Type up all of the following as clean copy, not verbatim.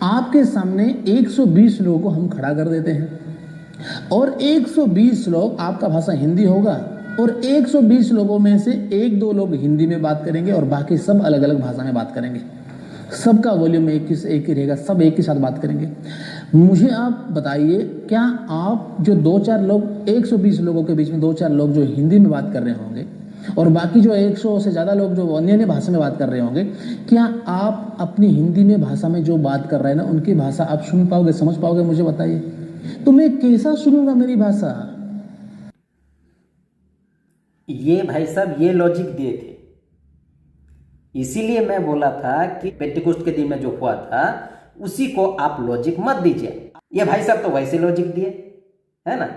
आपके सामने 120 लोगों को हम खड़ा कर देते हैं और 120 लोग, आपका भाषा हिंदी होगा और 120 लोगों में से एक दो लोग हिंदी में बात करेंगे और बाकी सब अलग अलग भाषा में बात करेंगे। सबका वॉल्यूम एक ही रहेगा, सब एक ही साथ बात करेंगे। मुझे आप बताइए, क्या आप जो 2-4 लोग, 120 लोगों के बीच में 2-4 लोग जो हिंदी में बात कर रहे होंगे और बाकी जो 100 से ज़्यादा लोग जो अन्य अन्य भाषा में बात कर रहे होंगे, क्या आप अपनी हिंदी में भाषा में जो बात कर रहे हैं ना, उनकी भाषा आप सुन पाओगे, समझ पाओगे? मुझे बताइए। तो मैं कैसा सुनूंगा मेरी भाषा? ये भाई साहब ये लॉजिक दिए थे, इसीलिए मैं बोला था कि पेंटिकोस्ट के दिन में जो हुआ था उसी को आप लॉजिक मत दीजिए। ये भाई साहब तो वैसे लॉजिक दिए, है ना,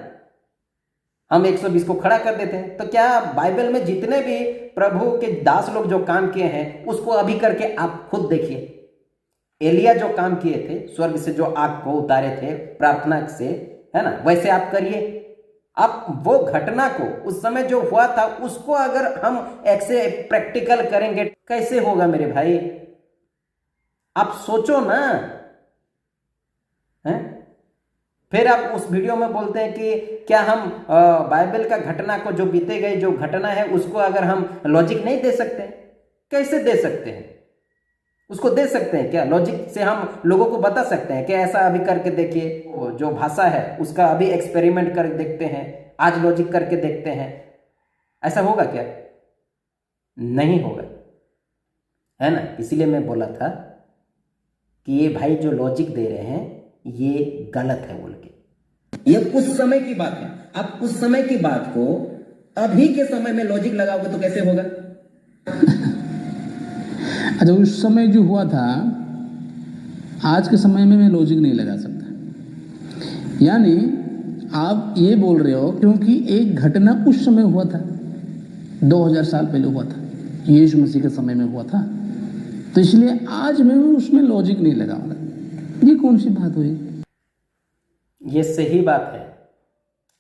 हम 120 को खड़ा कर देते हैं। तो क्या बाइबल में जितने भी प्रभु के दास लोग जो काम किए हैं उसको अभी करके आप खुद देखिए। एलिया जो काम किए थे, स्वर्ग से जो आग को उतारे थे प्रार्थना से, है ना, वैसे आप करिए। आप वो घटना को, उस समय जो हुआ था उसको अगर हम ऐसे प्रैक्टिकल करेंगे कैसे होगा मेरे भाई? आप सोचो ना, हैं? फिर आप उस वीडियो में बोलते हैं कि क्या हम बाइबल का घटना को, जो बीते गए जो घटना है उसको अगर हम लॉजिक नहीं दे सकते? कैसे दे सकते हैं? उसको दे सकते हैं क्या? लॉजिक से हम लोगों को बता सकते हैं कि ऐसा अभी करके देखिए, जो भाषा है उसका अभी एक्सपेरिमेंट कर देखते हैं, आज लॉजिक करके देखते हैं। ऐसा होगा क्या? नहीं होगा, है ना। इसीलिए मैं बोला था कि ये भाई जो लॉजिक दे रहे हैं ये गलत है बोल के। ये उस समय की बात है, आप उस समय की बात को अभी के समय में लॉजिक लगाओगे तो कैसे होगा? अच्छा, उस समय जो हुआ था, आज के समय में मैं लॉजिक नहीं लगा सकता। यानी आप ये बोल रहे हो क्योंकि एक घटना उस समय हुआ था, 2000 साल पहले हुआ था, यीशु मसीह के समय में हुआ था, तो इसलिए आज मैं उसमें लॉजिक नहीं लगाऊंगा। ये कौन सी बात हुई? ये सही बात है,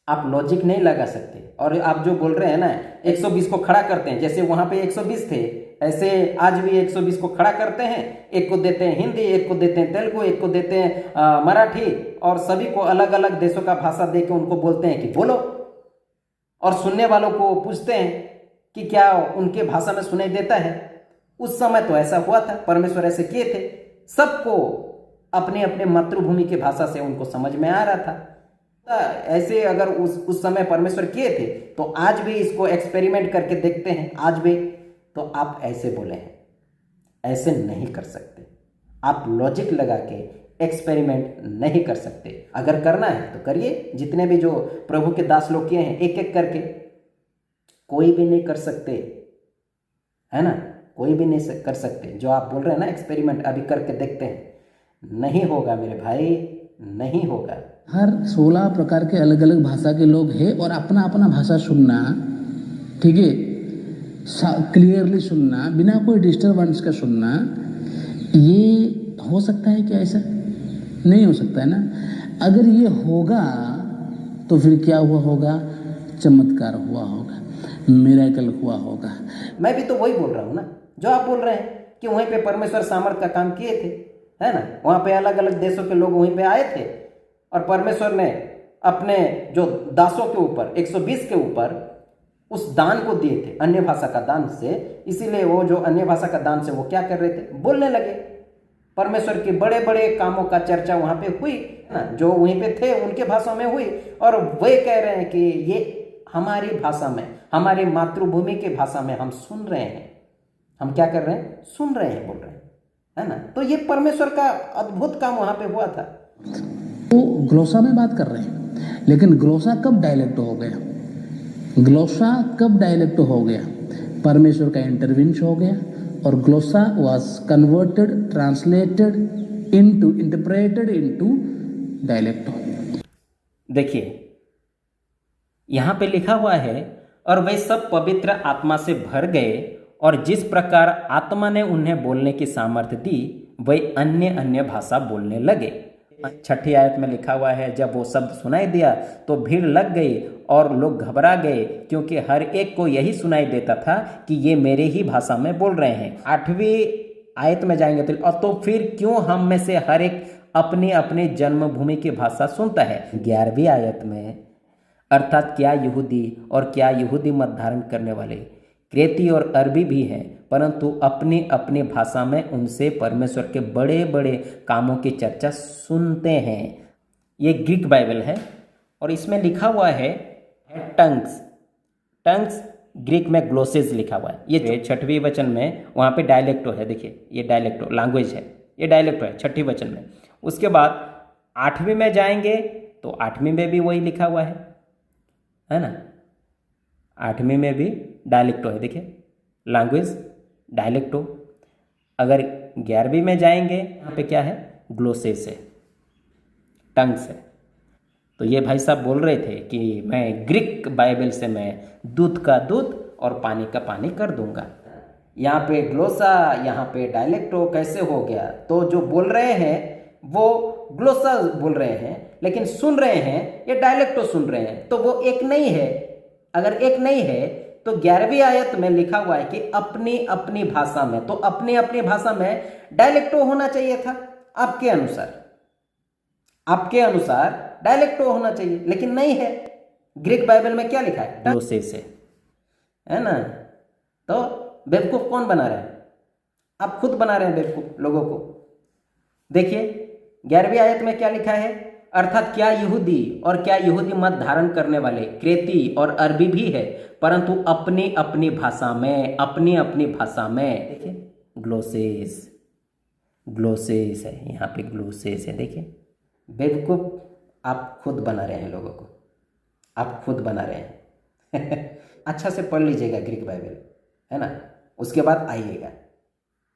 आप लॉजिक नहीं लगा सकते। और आप जो बोल रहे हैं ना 120 को खड़ा करते हैं, जैसे वहां पे 120 थे ऐसे आज भी 120 को खड़ा करते हैं। एक को देते हैं हिंदी, एक को देते हैं तेलुगु, एक को देते हैं मराठी, और सभी को अलग अलग देशों का भाषा दे के उनको बोलते हैं कि बोलो। और सुनने वालों को पूछते हैं कि क्या उनके भाषा में सुनाई देता है? उस समय तो ऐसा हुआ था, परमेश्वर ऐसे किए थे, सबको अपने अपने मातृभूमि की भाषा से उनको समझ में आ रहा था। ऐसे अगर उस समय परमेश्वर किए थे तो आज भी इसको एक्सपेरिमेंट करके देखते हैं आज भी। तो आप ऐसे बोले हैं, ऐसे नहीं कर सकते। आप लॉजिक लगा के एक्सपेरिमेंट नहीं कर सकते। अगर करना है तो करिए, जितने भी जो प्रभु के दास लोग किए हैं एक एक करके। कोई भी नहीं कर सकते, है ना, कोई भी नहीं कर सकते। जो आप बोल रहे हैं ना एक्सपेरिमेंट अभी करके देखते हैं, नहीं होगा मेरे भाई, नहीं होगा। हर 16 प्रकार के अलग अलग भाषा के लोग हैं और अपना अपना भाषा सुनना, ठीक है, क्लियरली सुनना, बिना कोई डिस्टर्बेंस का सुनना, ये हो सकता है क्या? ऐसा नहीं हो सकता है ना। अगर ये होगा तो फिर क्या हुआ होगा? चमत्कार हुआ होगा, मिरेकल हुआ होगा। मैं भी तो वही बोल रहा हूँ ना, जो आप बोल रहे हैं कि वहीं पे परमेश्वर सामर्थ का काम किए थे, है ना, वहां पे अलग अलग देशों के लोग वहीं पे आए थे और परमेश्वर ने अपने जो दासों के ऊपर 120 के ऊपर उस दान को दिए थे, अन्य भाषा का दान से। इसीलिए वो जो अन्य भाषा का दान से वो क्या कर रहे थे? बोलने लगे। परमेश्वर के बड़े बड़े कामों का चर्चा वहां पे हुई ना, जो वहीं पे थे उनके भाषा में हुई, और वे कह रहे हैं कि ये हमारी भाषा में, हमारी मातृभूमि की भाषा में हम सुन रहे हैं। हम क्या कर रहे हैं? सुन रहे हैं, बोल रहे हैं, है ना। तो ये परमेश्वर का अद्भुत काम वहां पे हुआ था। तो ग्लोसा में बात कर रहे हैं, लेकिन ग्लोसा कब डायलेक्ट हो गया? ग्लोसा कब डायलेक्ट हो गया? परमेश्वर का इंटरवेंशन हो गया और glossa was converted, translated into, interpreted into dialect. देखिए यहां पे लिखा हुआ है, और वे सब पवित्र आत्मा से भर गए और जिस प्रकार आत्मा ने उन्हें बोलने की सामर्थ्य दी वे अन्य अन्य भाषा बोलने लगे। 6ठी आयत में लिखा हुआ है, जब वो शब्द सुनाई दिया तो भीड़ लग गई और लोग घबरा गए, क्योंकि हर एक को यही सुनाई देता था कि ये मेरे ही भाषा में बोल रहे हैं। 8वीं आयत में जाएंगे तो फिर क्यों हम में से हर एक अपनी अपनी जन्मभूमि की भाषा सुनता है। 11वीं आयत में अर्थात क्या यहूदी और क्या यहूदी मत धारण करने वाले, क्रेती और अरबी भी हैं, परंतु अपनी अपनी भाषा में उनसे परमेश्वर के बड़े बड़े कामों की चर्चा सुनते हैं। ये ग्रीक बाइबल है और इसमें लिखा हुआ है टंग्स। टंग्स ग्रीक में ग्लोसेस लिखा हुआ है। ये 6वें वचन में वहाँ पे डायलेक्टो है, देखिए ये डायलेक्टो लैंग्वेज है, ये डायलेक्टो है 6वें वचन में। उसके बाद 8वीं में जाएंगे तो 8वीं में भी वही लिखा हुआ है ना। 8वीं में भी डायलेक्टो है, देखिए लैंग्वेज डायलेक्टो। अगर 11वीं में जाएंगे यहाँ पे क्या है, ग्लोसेस है, टंग्स है। तो ये भाई साहब बोल रहे थे कि मैं ग्रीक बाइबल से मैं दूध का दूध और पानी का पानी कर दूंगा। यहाँ पे ग्लोसा, यहाँ पे डायलेक्टो कैसे हो गया। तो जो बोल रहे हैं वो ग्लोसा बोल रहे हैं, लेकिन सुन रहे हैं ये डायलेक्टो सुन रहे हैं, तो वो एक नहीं है। अगर एक नहीं है तो 11वीं आयत में लिखा हुआ है कि अपनी अपनी भाषा में, तो अपनी अपनी भाषा में डायलेक्टो होना चाहिए था आपके अनुसार, आपके अनुसार डायलेक्टो होना चाहिए, लेकिन नहीं है। ग्रीक बाइबल में क्या लिखा है, ग्लोसेस है ना। तो बेवकूफ कौन बना रहा है, आप खुद बना रहे हैं बेवकूफ लोगों को। देखिए 11वीं आयत में क्या लिखा है, अर्थात क्या यहूदी और क्या यहूदी मत धारण करने वाले, क्रेती और अरबी भी है, परंतु अपनी अपनी भाषा में, अपनी अपनी भाषा में। देखिए ग्लोसेस, ग्लोसेस है, यहाँ पे ग्लोसेस है। देखिए बेवकूफ आप खुद बना रहे हैं लोगों को, आप खुद बना रहे हैं। अच्छा से पढ़ लीजिएगा ग्रीक बाइबल, है ना, उसके बाद आइएगा,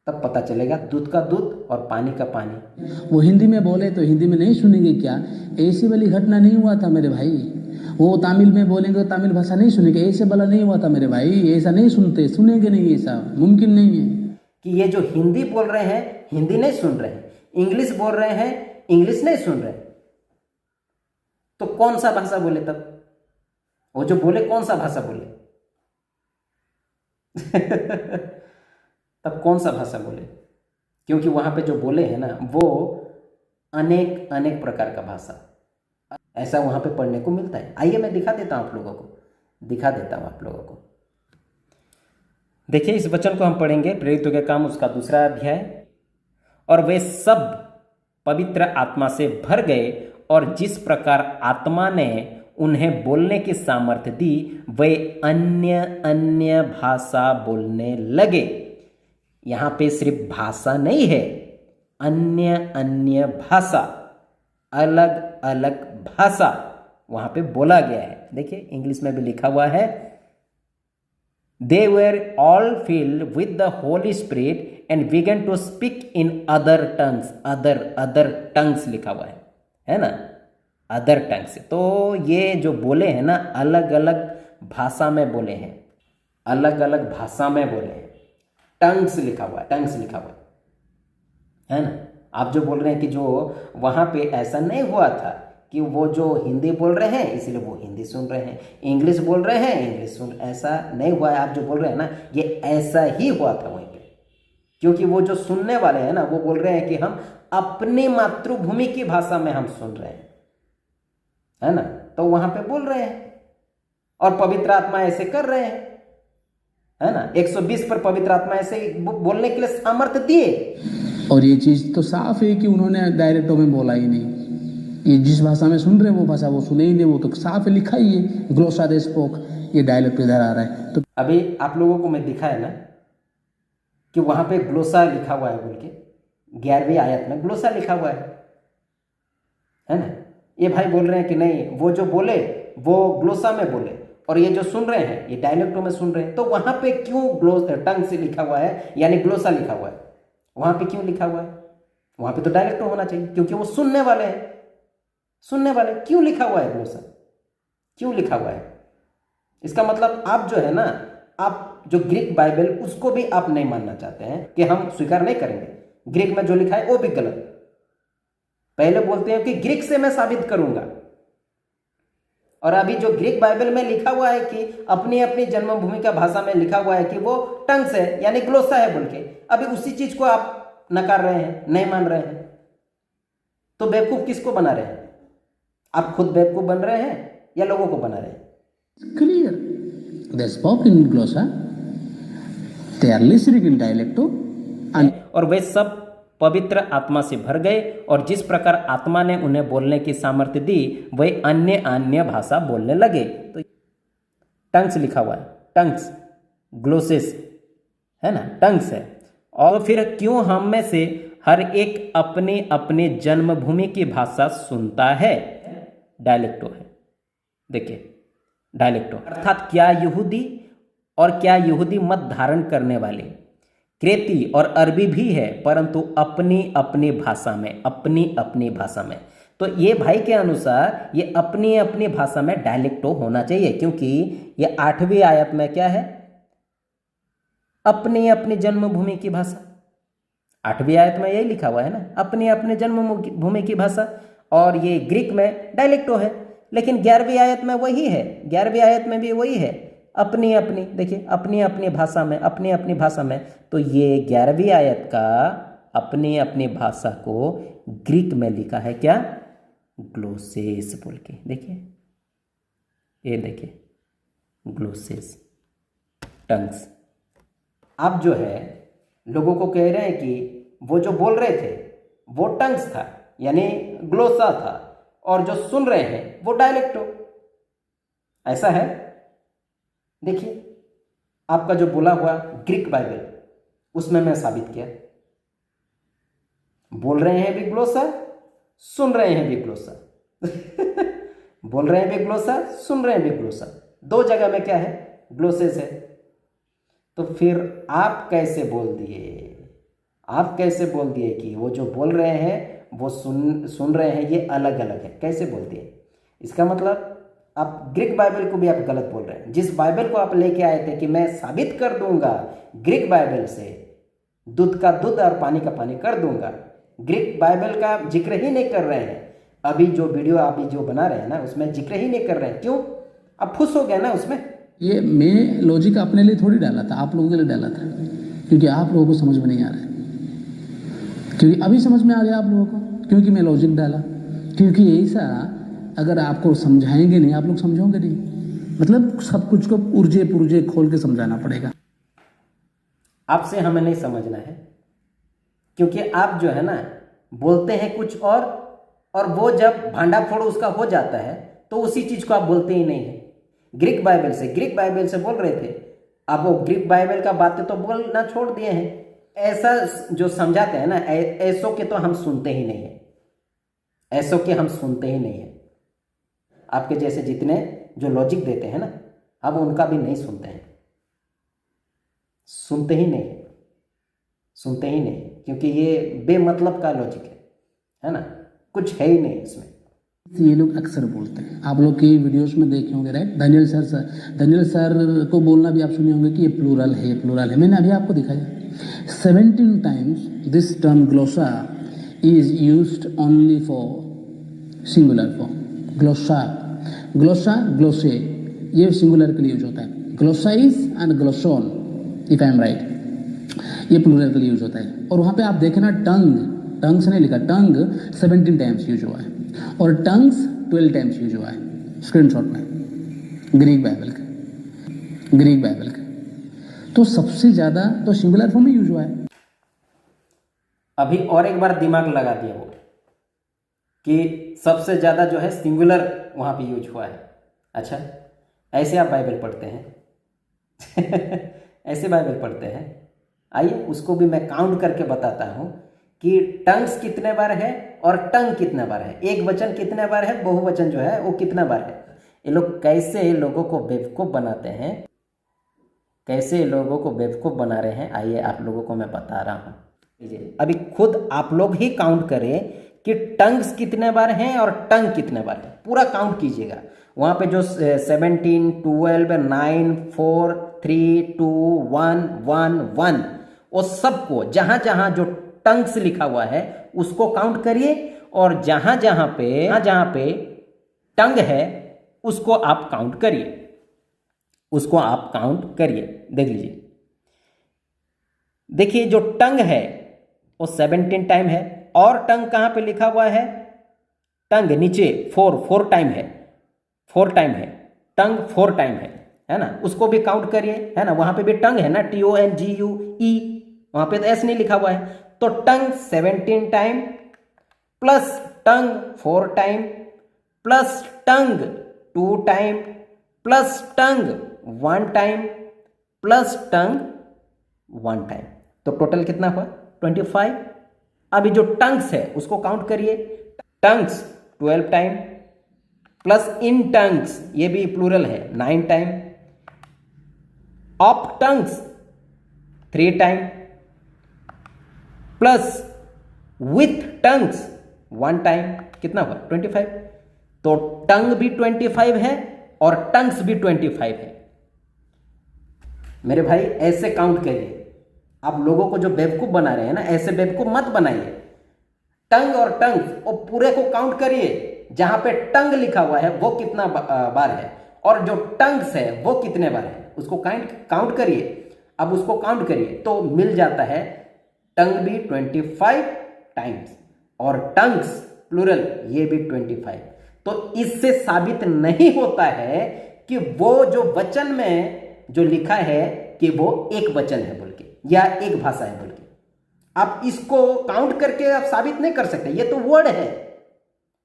तब पता चलेगा दूध का दूध और पानी का पानी। वो हिंदी में बोले तो हिंदी में नहीं सुनेंगे क्या, ऐसी वाली घटना नहीं हुआ था मेरे भाई। वो तमिल में बोलेंगे तो तमिल भाषा नहीं सुनेंगे, ऐसे वाला नहीं हुआ था मेरे भाई। ऐसा नहीं सुनते, सुनेंगे नहीं, ऐसा मुमकिन नहीं है। कि ये जो हिंदी बोल रहे हैं हिंदी नहीं सुन रहे हैं, इंग्लिश बोल रहे हैं इंग्लिश नहीं सुन रहे, तो कौन सा भाषा बोले तब? वो जो बोले कौन सा भाषा बोले? तब कौन सा भाषा बोले? क्योंकि वहां पे जो बोले हैं ना वो अनेक अनेक प्रकार का भाषा ऐसा वहां पे पढ़ने को मिलता है। आइए मैं दिखा देता हूं आप लोगों को, दिखा देता हूं आप लोगों को। देखिए इस वचन को हम पढ़ेंगे, प्रेरितों के काम उसका 2 अध्याय। और वे सब पवित्र आत्मा से भर गए और जिस प्रकार आत्मा ने उन्हें बोलने की सामर्थ्य दी वे अन्य अन्य भाषा बोलने लगे। यहाँ पे सिर्फ भाषा नहीं है, अन्य अन्य भाषा, अलग अलग भाषा वहाँ पे बोला गया है। देखिए इंग्लिश में भी लिखा हुआ है, They were all filled with the Holy Spirit and began to speak in other tongues. other tongues लिखा हुआ है ना, other tongues। तो ये जो बोले हैं ना अलग अलग भाषा में बोले हैं, अलग अलग भाषा में बोले हैं। टंग्स लिखा हुआ है, टंग्स लिखा हुआ है ना। आप जो बोल रहे हैं कि जो वहाँ पे ऐसा नहीं हुआ था कि वो जो हिंदी बोल रहे हैं इसलिए वो हिंदी सुन रहे हैं, इंग्लिश बोल रहे हैं इंग्लिश सुन, ऐसा नहीं हुआ है। आप जो बोल रहे हैं ना ये ऐसा ही हुआ था वहीं पे, क्योंकि वो जो सुनने वाले हैं ना वो बोल रहे हैं कि हम अपनी मातृभूमि की भाषा में हम सुन रहे हैं, है ना। तो वहां पे बोल रहे हैं और पवित्र आत्मा ऐसे कर रहे हैं, है ना। 120 पर पवित्र आत्मा ऐसे बोलने के लिए सामर्थ्य दिए। और ये चीज तो साफ है कि उन्होंने डायरेक्टो में बोला ही नहीं, ये जिस भाषा में सुन रहे हैं वो भाषा वो सुने ही नहीं, वो तो साफ लिखा ही है, ग्लोसा दे स्पोक, ये डायलेक्ट इधर आ रहा है। तो अभी आप लोगों को मैं दिखाया ना कि वहां पे ग्लोसा लिखा हुआ है बोल के, 11वीं आयत में ग्लोसा लिखा हुआ है ना। ये भाई बोल रहे हैं कि नहीं वो जो बोले वो ग्लोसा में बोले और ये जो सुन रहे हैं ये डायलेक्टों में सुन रहे हैं। तो वहां पे क्यों टंग से लिखा हुआ है यानी ग्लोसा लिखा हुआ है? वहां पे क्यों लिखा हुआ है? वहां पे तो डायलेक्टो होना चाहिए क्योंकि वो सुनने वाले हैं, सुनने वाले। क्यों लिखा हुआ है ग्लोसा, क्यों लिखा हुआ है? इसका मतलब आप जो है ना, आप जो ग्रीक बाइबल उसको भी आप नहीं मानना चाहते हैं कि हम स्वीकार नहीं करेंगे, ग्रीक में जो लिखा है वो भी गलत। पहले बोलते हैं कि ग्रीक से मैं साबित करूंगा, और अभी जो ग्रीक बाइबल में लिखा हुआ है कि अपनी अपनी जन्मभूमि का भाषा में लिखा हुआ है कि वो टंग्स है यानी ग्लोसा है बोल के, अभी उसी चीज को आप नकार रहे हैं, नहीं मान रहे हैं। तो बेवकूफ किसको बना रहे हैं? आप खुद बेवकूफ बन रहे हैं या लोगों को बना रहे हैं? Clear. They spoke in glossa. They are listening in dialecto. And और वे सब पवित्र आत्मा से भर गए और जिस प्रकार आत्मा ने उन्हें बोलने की सामर्थ्य दी वे अन्य भाषा बोलने लगे। तो टंग्स लिखा हुआ है, टंग्स, ग्लोसेस है ना, टंग्स है। और फिर क्यों हम में से हर एक अपने अपने जन्मभूमि की भाषा सुनता है? डायलेक्टो है, देखिए डायलेक्टो अर्थात क्या यहूदी और क्या यहूदी मत धारण करने वाले, क्रेती और अरबी भी है, परंतु अपनी अपनी भाषा में, अपनी अपनी भाषा में। तो ये भाई के अनुसार ये अपनी अपनी भाषा में डायलेक्टो होना चाहिए, क्योंकि ये 8वीं आयत में क्या है? अपनी अपनी जन्मभूमि की भाषा। 8वीं आयत में यही लिखा हुआ है ना, अपनी अपनी जन्मभूमि की भाषा। और ये ग्रीक में डायलेक्टो है, लेकिन 11वीं आयत में वही है, 11वीं आयत में भी वही है, अपनी अपनी, देखिए अपनी अपनी भाषा में, अपनी अपनी भाषा में। तो ये 11वीं आयत का अपनी अपनी भाषा को ग्रीक में लिखा है क्या? ग्लोसेस बोल के, देखिए ये देखिए ग्लोसेस, टंग्स। आप जो है लोगों को कह रहे हैं कि वो जो बोल रहे थे वो टंग्स था, यानी ग्लोसा था, और जो सुन रहे हैं वो डायलेक्टो। ऐसा है? देखिए आपका जो बोला हुआ ग्रीक बाइबल, उसमें मैं साबित किया, बोल रहे हैं भी ग्लोसा, सुन रहे हैं भी ग्लोसा बोल रहे हैं भी ग्लोसा, सुन रहे हैं भी ग्लोसा, दो जगह में क्या है? ग्लोसेस है। तो फिर आप कैसे बोल दिए, आप कैसे बोल दिए कि वो जो बोल रहे हैं वो सुन रहे हैं, ये अलग अलग है? कैसे बोल दिए? इसका मतलब आप ग्रीक बाइबल को भी आप गलत बोल रहे हैं। जिस बाइबल को आप लेके आए थे कि मैं साबित कर दूंगा ग्रीक बाइबल से, दूध का दूध और पानी का पानी कर दूंगा, ग्रीक बाइबल का जिक्र ही नहीं कर रहे हैं। अभी जो वीडियो आप जो बना रहे हैं ना, उसमें जिक्र ही नहीं कर रहे हैं। क्यों? आप खुश हो गए ना उसमें। ये मैं लॉजिक अपने लिए थोड़ी डाला था, आप लोगों के लिए डाला था, क्योंकि आप लोगों को समझ में नहीं आ रहा है। क्योंकि अभी समझ में आ गया आप लोगों को, क्योंकि मैं लॉजिक डाला। क्योंकि ऐसा अगर आपको समझाएंगे नहीं, आप लोग समझोगे नहीं। मतलब सब कुछ को पुर्जे पुर्जे खोल के समझाना पड़ेगा। आपसे हमें नहीं समझना है, क्योंकि आप जो है ना बोलते हैं कुछ और वो जब भांडा फोड़ उसका हो जाता है तो उसी चीज को आप बोलते ही नहीं है। ग्रीक बाइबल से बोल रहे थे, अब वो ग्रीक बाइबल का बातें तो बोलना छोड़ दिए हैं। ऐसा जो समझाते हैं ना, ऐसो के तो हम सुनते ही नहीं है, ऐसो के हम सुनते ही नहीं है। आपके जैसे जितने जो लॉजिक देते हैं ना, अब उनका भी नहीं सुनते हैं, सुनते ही नहीं, सुनते ही नहीं, क्योंकि ये बेमतलब का लॉजिक है ना, कुछ है ही नहीं इसमें। ये लोग अक्सर बोलते हैं, आप लोग की वीडियोस में देखे होंगे, राइट? दानियल सर को बोलना भी आप सुने होंगे कि ये प्लूरल है, प्लूरल है। मैंने अभी आपको दिखाया 17 times this term glossa is used only for singular form. glossa, glosse, ये सिंगुलर के लिए यूज होता है। glossais and glosson, if I am right, ये प्लूरल के लिए यूज होता है। और वहाँ पे आप देखें ना, टंग से नहीं लिखा, टंग 17 टाइम्स यूज हुआ है और टंग्स 12 टाइम्स यूज हुआ है स्क्रीनशॉट में, ग्रीक बाइबल का। तो सबसे ज्यादा तो सिंगुलर फॉर्म में यूज हुआ है। अभी और एक बार दिमाग लगा दिया वो कि सबसे ज्यादा जो है सिंगुलर वहां पे यूज हुआ है। अच्छा, ऐसे आप बाइबल पढ़ते हैं ऐसे बाइबल पढ़ते हैं। आइए उसको भी मैं काउंट करके बताता हूं कि टंग्स कितने बार है और टंग कितने बार है, एक वचन कितने बार है, बहुवचन जो है वो कितना बार है। ये लोग कैसे लोगों को बेवकूफ बनाते हैं, कैसे लोगों को बेवकूफ बना रहे हैं, आइए आप लोगों को मैं बता रहा हूं। अभी खुद आप लोग ही काउंट करें कि टंग्स कितने बार हैं और टंग कितने बार है, पूरा काउंट कीजिएगा। वहां पे जो 17, 12, 9, 4, 3, 2, 1, 1, 1, वो सबको जहां जहां जो टंग्स लिखा हुआ है उसको काउंट करिए, और जहां जहां पे टंग है उसको आप काउंट करिए, उसको आप काउंट करिए। देख लीजिए, देखिए जो टंग है वो 17 टाइम है। और टंग कहाँ पे लिखा हुआ है? टंग नीचे 4 टाइम है, 4 टाइम है, टंग 4 टाइम है ना, उसको भी काउंट करिए, है ना, वहां पे भी टंग है ना, TONGUE, वहां पे तो एस नहीं लिखा हुआ है। तो टंग 17 टाइम प्लस टंग 4 टाइम प्लस टंग 2 टाइम प्लस टंग 1 टाइम प्लस टंग 1 टाइम, तो टोटल कितना हुआ? 25। अभी जो टंग्स है उसको काउंट करिए। Tongues 12 time plus in tongues, ये भी प्लूरल है, 9 time, of tongues 3 time plus with tongues 1 time, कितना हुआ? 25। तो टंग भी 25 है और टंग्स भी 25 है। मेरे भाई ऐसे काउंट करिए। आप लोगों को जो बेवकूफ बना रहे हैं ना, ऐसे बेवकूफ मत बनाइए। टंग और टंग वो पूरे को काउंट करिए, जहां पे टंग लिखा हुआ है वो कितना बार है और जो टंग्स है वो कितने बार है, उसको काउंट करिए। अब उसको काउंट करिए तो मिल जाता है टंग भी 25 टाइम्स और टंग्स प्लूरल ये भी 25। तो इससे साबित नहीं होता है कि वो जो वचन में जो लिखा है कि वो एक वचन है बोल के या एक भाषा है बोल के। आप इसको काउंट करके आप साबित नहीं कर सकते। ये तो वर्ड है,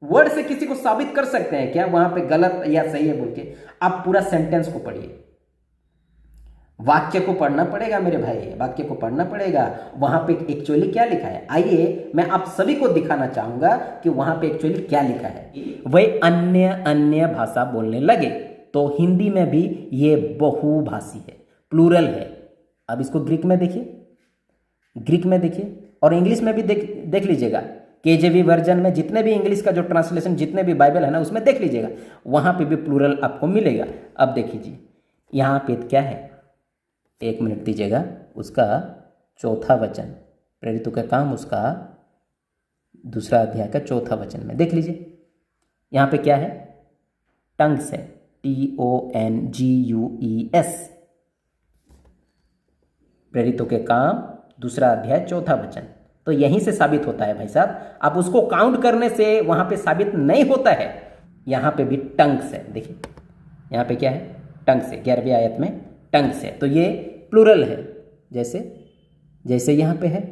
वर्ड से किसी को साबित कर सकते हैं क्या वहां पे गलत या सही है बोल के? आप पूरा सेंटेंस को पढ़िए, वाक्य को पढ़ना पड़ेगा मेरे भाई, वाक्य को पढ़ना पड़ेगा। वहां पे एक्चुअली क्या लिखा है, आइए मैं आप सभी को दिखाना चाहूंगा कि वहां पे एक्चुअली क्या लिखा है। वे अन्य अन्य भाषा बोलने लगे, तो हिंदी में भी ये बहुभाषी है, प्लूरल है। अब इसको ग्रीक में देखिए, ग्रीक में देखिए और इंग्लिश में भी देख लीजिएगा। KJV वर्जन में जितने भी इंग्लिश का जो ट्रांसलेशन, जितने भी बाइबल है ना, उसमें देख लीजिएगा, वहां पे भी प्लूरल आपको मिलेगा। अब देखिए यहाँ पे क्या है, 1 मिनट दीजिएगा, उसका चौथा वचन, प्रेरितों का काम, उसका 2 अध्याय का 4था वचन में देख लीजिए। यहाँ पे क्या है? टंग्स है, TONGUES, प्रेरितों के काम 2 अध्याय 4था वचन। तो यहीं से साबित होता है भाई साहब। आप उसको काउंट करने से वहां पे साबित नहीं होता है। यहां पे भी टंग्स है, देखिए यहां पे क्या है? टंग्स है, 11वीं आयत में टंग्स है, तो ये प्लूरल है। जैसे यहां पे है,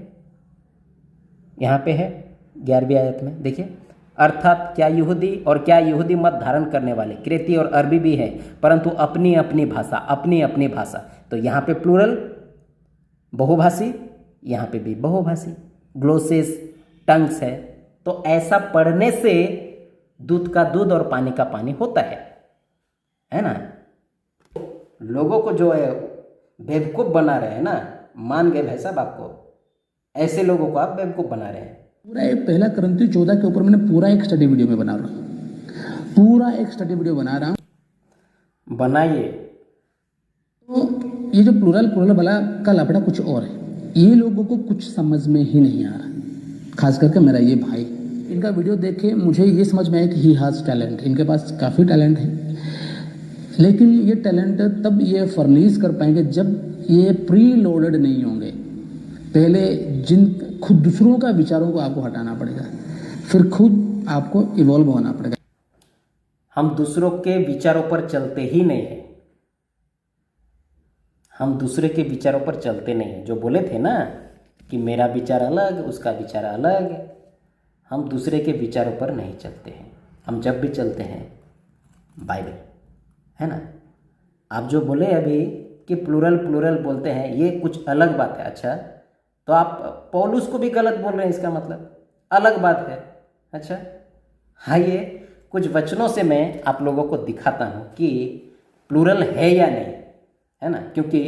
यहां पे है 11वीं आयत में, देखिए, अर्थात क्या यहूदी और क्या यहूदी मत धारण करने वाले, क्रेती और अरबी भी है, परंतु अपनी अपनी भाषा, अपनी अपनी भाषा। तो यहाँ पे प्लूरल बहुभाषी, यहाँ पे भी बहुभाषी, ग्लोसेस, टंग्स है। तो ऐसा पढ़ने से दूध का दूध और पानी का पानी होता है ना। लोगों को जो है बेवकूफ़ बना रहे हैं ना, मान गए भाई साहब, आपको ऐसे लोगों को आप बेवकूफ़ बना रहे हैं। पूरा एक 1 Corinthians 14 के ऊपर मैंने पूरा एक स्टडी वीडियो में बना रहा हूँ, पूरा एक स्टडी वीडियो बना रहा हूँ, बनाइए। तो ये जो प्लूरल वाला का लफड़ा कुछ और है, ये लोगों को कुछ समझ में ही नहीं आ रहा। खास करके मेरा ये भाई, इनका वीडियो देख के मुझे ये समझ में आया कि ही हैज़ टैलेंट, इनके पास काफ़ी टैलेंट है, लेकिन ये टैलेंट तब ये फर्निश कर पाएंगे जब ये प्री लोडेड नहीं होंगे। पहले खुद दूसरों का विचारों को आपको हटाना पड़ेगा, फिर खुद आपको इवॉल्व होना पड़ेगा। हम दूसरों के विचारों पर चलते ही नहीं हैं, हम दूसरे के विचारों पर चलते नहीं हैं। जो बोले थे ना कि मेरा विचार अलग, उसका विचार अलग, हम दूसरे के विचारों पर नहीं चलते हैं। हम जब भी चलते हैं बाइबल, है ना। आप जो बोले अभी कि प्लूरल बोलते हैं, ये कुछ अलग बात है। अच्छा, तो आप पौलुस को भी गलत बोल रहे हैं, इसका मतलब अलग बात है। अच्छा, आइए कुछ वचनों से मैं आप लोगों को दिखाता हूँ कि प्लूरल है या नहीं, है ना। क्योंकि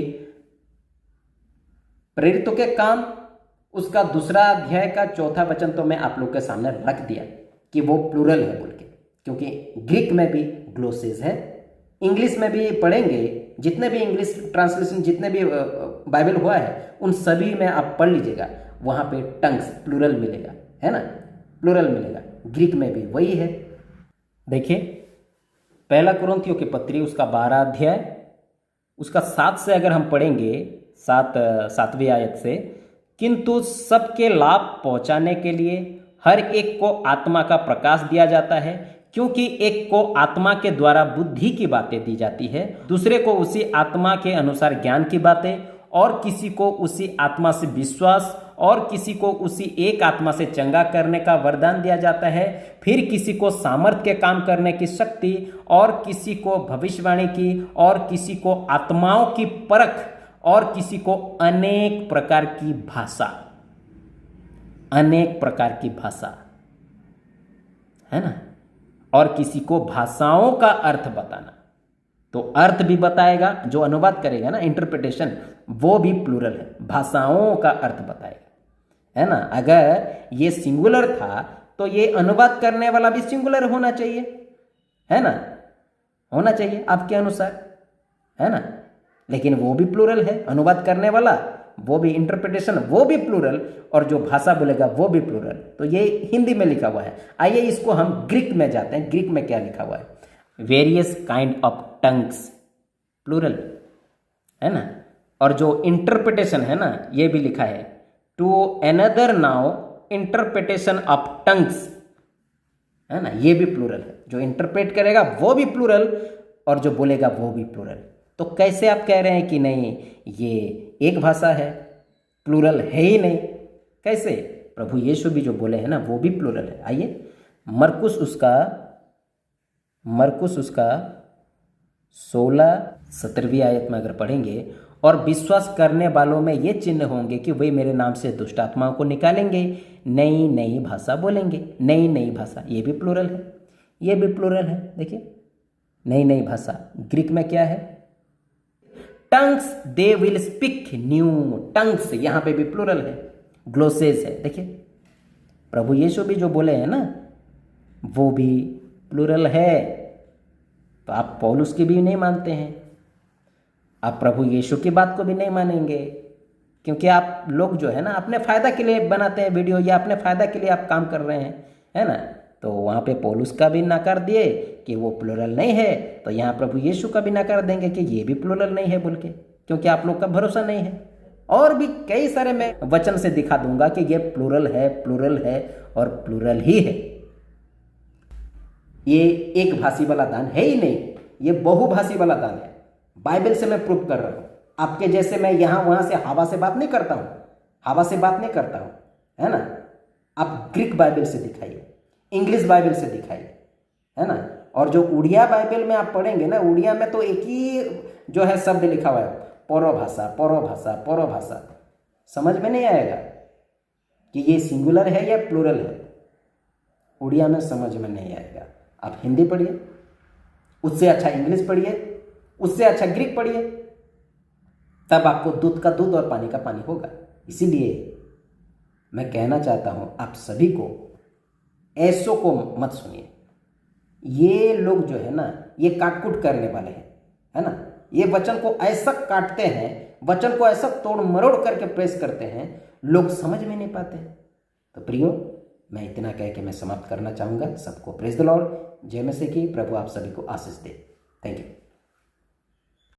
प्रेरितों के काम उसका 2 अध्याय का 4था वचन तो मैं आप लोग के सामने रख दिया कि वो प्लूरल है बोल के, क्योंकि ग्रीक में भी ग्लोसेस है, इंग्लिश में भी पढ़ेंगे, जितने भी इंग्लिश ट्रांसलेशन, जितने भी बाइबल हुआ है, उन सभी में आप पढ़ लीजिएगा, वहाँ पे टंग्स प्लूरल मिलेगा, है ना, प्लूरल मिलेगा। ग्रीक में भी वही है। देखिए 1 कुरिन्थियों की पत्री, उसका 12 अध्याय, उसका 7 से अगर हम पढ़ेंगे, 7वीं आयत से, किंतु सबके लाभ पहुंचाने के लिए हर एक को आत्मा का प्रकाश दिया जाता है, क्योंकि एक को आत्मा के द्वारा बुद्धि की बातें दी जाती है, दूसरे को उसी आत्मा के अनुसार ज्ञान की बातें, और किसी को उसी आत्मा से विश्वास, और किसी को उसी एक आत्मा से चंगा करने का वरदान दिया जाता है, फिर किसी को सामर्थ्य के काम करने की शक्ति, और किसी को भविष्यवाणी की, और किसी को आत्माओं की परख, और किसी को अनेक प्रकार की भाषा, अनेक प्रकार की भाषा, है ना, और किसी को भाषाओं का अर्थ बताना। तो अर्थ भी बताएगा, जो अनुवाद करेगा ना, इंटरप्रिटेशन, वो भी प्लूरल है, भाषाओं का अर्थ बताएगा, है ना। अगर ये सिंगुलर था तो ये अनुवाद करने वाला भी सिंगुलर होना चाहिए, है ना, होना चाहिए आपके अनुसार, है ना। लेकिन वो भी प्लूरल है, अनुवाद करने वाला वो भी, इंटरप्रिटेशन वो भी प्लूरल, और जो भाषा बोलेगा वो भी प्लूरल। तो ये हिंदी में लिखा हुआ है। आइए इसको हम ग्रीक में जाते हैं। ग्रीक में क्या लिखा हुआ है? Various kind of tongues, plural, है ना। और जो इंटरप्रिटेशन है ना, ये भी लिखा है, to another now interpretation of tongues, है ना, ये भी प्लूरल है। जो इंटरप्रेट करेगा वो भी प्लूरल, और जो बोलेगा वो भी प्लूरल। तो कैसे आप कह रहे हैं कि नहीं ये एक भाषा है, प्लूरल है ही नहीं? कैसे? प्रभु यीशु भी जो बोले हैं ना, वो भी प्लूरल है। आइए मरकुस उसका 16-17वीं आयत में अगर पढ़ेंगे, और विश्वास करने वालों में ये चिन्ह होंगे कि वे मेरे नाम से दुष्ट आत्माओं को निकालेंगे, नई नई भाषा बोलेंगे। नई नई भाषा, ये भी प्लूरल है, ये भी प्लूरल है। देखिए नई नई भाषा, ग्रीक में क्या है? Tongues they will speak new tongues, यहां पे भी प्लूरल है, ग्लोसेस है। देखिए प्रभु यीशु भी जो बोले हैं ना, वो भी प्लूरल है। तो आप पौलुस की भी नहीं मानते हैं, आप प्रभु यीशु की बात को भी नहीं मानेंगे, क्योंकि आप लोग जो है ना अपने फायदा के लिए बनाते हैं वीडियो, या अपने फायदा के लिए आप काम कर रहे हैं, है ना। तो वहाँ पे पौलुस का भी नकार दिए कि वो प्लूरल नहीं है, तो यहाँ प्रभु यीशु का भी नकार देंगे कि ये भी प्लूरल नहीं है बोल के, क्योंकि आप लोग का भरोसा नहीं है। और भी कई सारे मैं वचन से दिखा दूंगा कि ये प्लूरल है, प्लूरल है और प्लूरल ही है। ये एक भाषी वाला दान है ही नहीं, ये बहुभाषी वाला दान है। बाइबल से मैं प्रूफ कर रहा हूँ। आपके जैसे मैं यहाँ वहाँ से हवा से बात नहीं करता हूँ, हवा से बात नहीं करता हूँ, है ना। आप ग्रीक बाइबल से दिखाइए, इंग्लिश बाइबल से दिखाइए, है ना। और जो उड़िया बाइबल में आप पढ़ेंगे ना, उड़िया में तो एक ही जो है शब्द लिखा हुआ है, परोभाषा, परोभाषा, परोभाषा। समझ में नहीं आएगा कि ये सिंगुलर है या प्लूरल है, उड़िया में समझ में नहीं आएगा। आप हिंदी पढ़िए, उससे अच्छा इंग्लिश पढ़िए, उससे अच्छा ग्रीक पढ़िए, तब आपको दूध का दूध और पानी का पानी होगा। इसीलिए मैं कहना चाहता हूं आप सभी को, ऐसों को मत सुनिए। ये लोग जो है ना, ये काटकूट करने वाले हैं, है ना। ये वचन को ऐसा काटते हैं, वचन को ऐसा तोड़ मरोड़ करके प्रेस करते हैं, लोग समझ में नहीं पाते हैं। तो प्रियो, मैं इतना कह के मैं समाप्त करना चाहूँगा। सबको प्रेज द लॉर्ड, जय मसीह की। प्रभु आप सभी को आशीष दे। Thank you.